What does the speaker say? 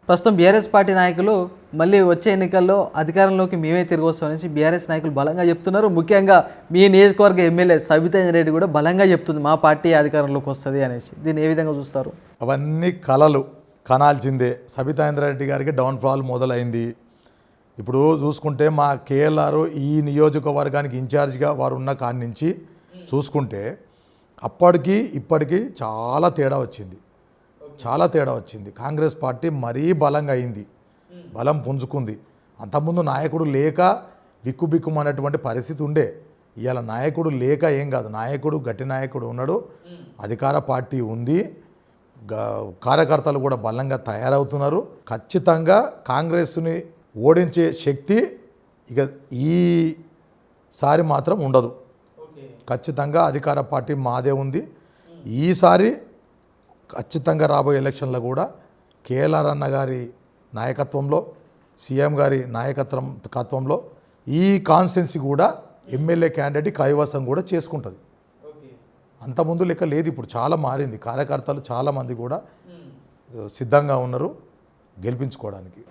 ప్రస్తుతం BRS party నాయకులు మళ్ళీ వచ్చే ఎన్నికల్లో అధికారంలోకి మేమే తిరిగి వస్తామనేసి బీఆర్ఎస్ నాయకులు బలంగా చెప్తున్నారు. ముఖ్యంగా మీ నియోజకవర్గ ఎమ్మెల్యే సబితా ఇంద్రారెడ్డి కూడా బలంగా చెప్తుంది మా పార్టీ అధికారంలోకి వస్తుంది అనేసి. దీన్ని ఏ విధంగా చూస్తారు? అవన్నీ కలలు కనాల్సిందే. సబితా ఇంద్రారెడ్డి గారికి డౌన్ఫాల్ మొదలైంది. ఇప్పుడు చూసుకుంటే మా కేఎల్ఆర్ ఈ నియోజకవర్గానికి ఇన్ఛార్జిగా వారు ఉన్న కాడి నుంచి చూసుకుంటే అప్పటికి ఇప్పటికీ చాలా తేడా వచ్చింది. కాంగ్రెస్ పార్టీ మరీ బలంగా అయింది, బలం పుంజుకుంది. అంతకుముందు నాయకుడు లేక బిక్కుబిక్కుమనేటువంటి పరిస్థితి ఉండే. ఇవాళ నాయకుడు లేక ఏం కాదు, నాయకుడు గట్టి నాయకుడు ఉన్నాడు, అధికార పార్టీ ఉంది, కార్యకర్తలు కూడా బలంగా తయారవుతున్నారు. ఖచ్చితంగా కాంగ్రెస్ని ఓడించే శక్తి ఇక ఈసారి మాత్రం ఉండదు. ఖచ్చితంగా అధికార పార్టీ మాదే ఉంది. ఈసారి ఖచ్చితంగా రాబోయే ఎలక్షన్లో కూడా కేఎల్ఆర్ అన్న గారి నాయకత్వంలో, సీఎం గారి నాయకత్వంలో ఈ కాన్స్టిట్యున్సీ కూడా ఎమ్మెల్యే క్యాండిడేట్ కైవసం కూడా చేసుకుంటుంది. అంతకుముందు లెక్క లేదు, ఇప్పుడు చాలా మారింది. కార్యకర్తలు చాలామంది కూడా సిద్ధంగా ఉన్నారు గెలిపించుకోవడానికి.